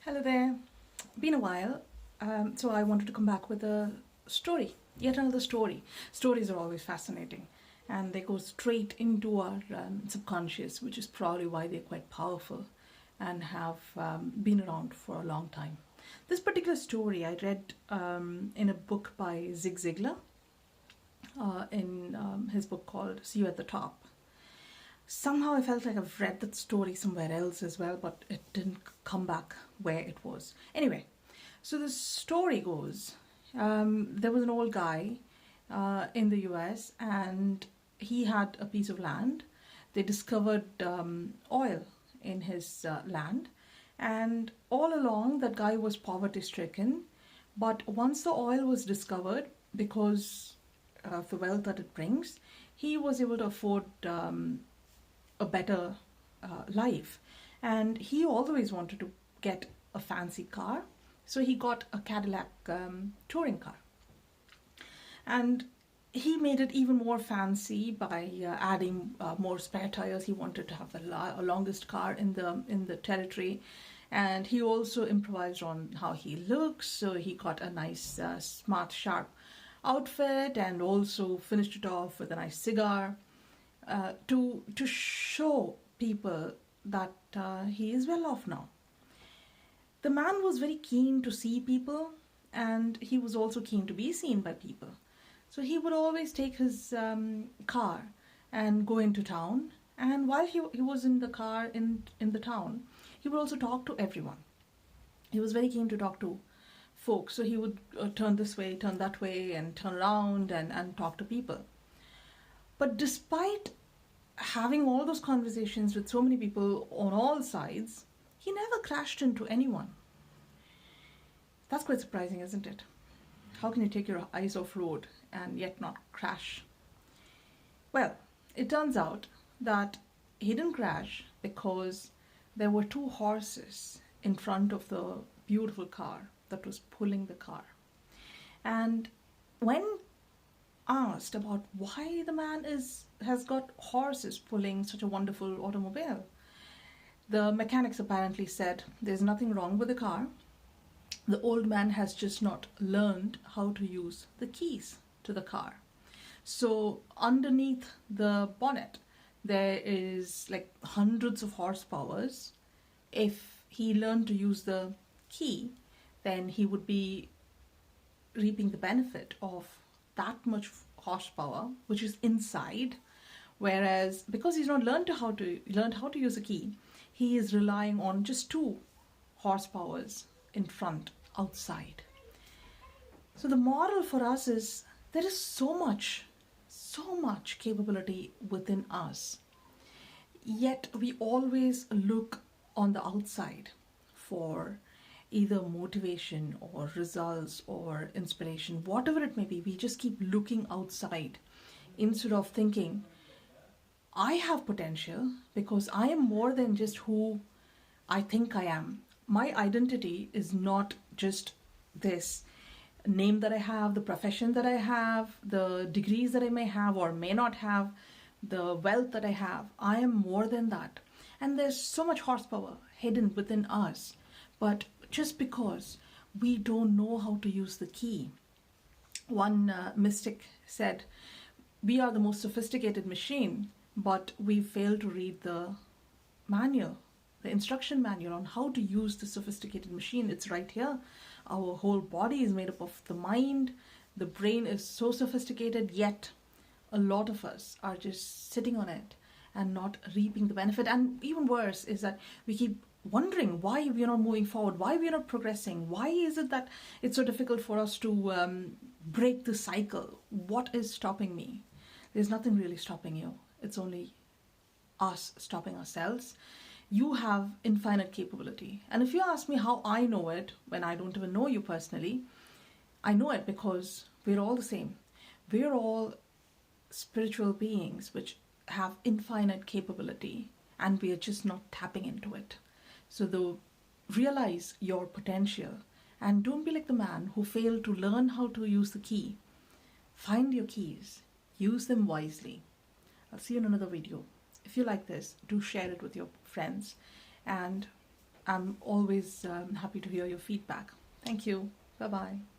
Hello there. Been a while, so I wanted to come back with a story, yet another story. Stories are always fascinating, and they go straight into our subconscious, which is probably why they're quite powerful and have been around for a long time. This particular story I read in a book by Zig Ziglar, in his book called "See You at the Top." Somehow I felt like I've read that story somewhere else as well, but it didn't come back where it was. Anyway, so the story goes there was an old guy in the US, and he had a piece of land. They discovered oil in his land, and all along that guy was poverty stricken. But once the oil was discovered, because of the wealth that it brings, he was able to afford a better life. And he always wanted to get a fancy car, so he got a Cadillac touring car. And he made it even more fancy by adding more spare tires. He wanted to have the longest car in the territory, and he also improvised on how he looks. So he got a nice, smart, sharp outfit, and also finished it off with a nice cigar to show people that he is well off now. The man was very keen to see people, and he was also keen to be seen by people. So he would always take his car and go into town. And while he was in the car in the town, he would also talk to everyone. He was very keen to talk to folks. So he would turn this way, turn that way, and turn around and talk to people. But despite having all those conversations with so many people on all sides, he never crashed into anyone. That's quite surprising, isn't it? How can you take your eyes off road and yet not crash? Well, it turns out that he didn't crash because there were two horses in front of the beautiful car that was pulling the car. And when asked about why the man has got horses pulling such a wonderful automobile, the mechanics apparently said there's nothing wrong with the car. The old man has just not learned how to use the keys to the car. So underneath the bonnet, there is like hundreds of horsepowers. If he learned to use the key, then he would be reaping the benefit of that much horsepower, which is inside. Whereas because he's not learned how to use a key, he is relying on just two horsepowers in front, outside. So the moral for us is there is so much capability within us, yet we always look on the outside for either motivation or results or inspiration, whatever it may be. We just keep looking outside instead of thinking, I have potential because I am more than just who I think I am. My identity is not just this name that I have, the profession that I have, the degrees that I may have or may not have, the wealth that I have. I am more than that. And there's so much horsepower hidden within us. But just because we don't know how to use the key. One mystic said, we are the most sophisticated machine, but we fail to read the manual, the instruction manual on how to use the sophisticated machine. It's right here. Our whole body is made up of the mind. The brain is so sophisticated, yet a lot of us are just sitting on it and not reaping the benefit. And even worse is that we keep wondering why we are not moving forward, why we are not progressing, why is it that it's so difficult for us to break the cycle? What is stopping me? There's nothing really stopping you. It's only us stopping ourselves. You have infinite capability. And if you ask me how I know it, when I don't even know you personally, I know it because we're all the same. We're all spiritual beings which have infinite capability, and we are just not tapping into it. So realize your potential and don't be like the man who failed to learn how to use the key. Find your keys, use them wisely. I'll see you in another video. If you like this, do share it with your friends, and I'm always happy to hear your feedback. Thank you. Bye bye.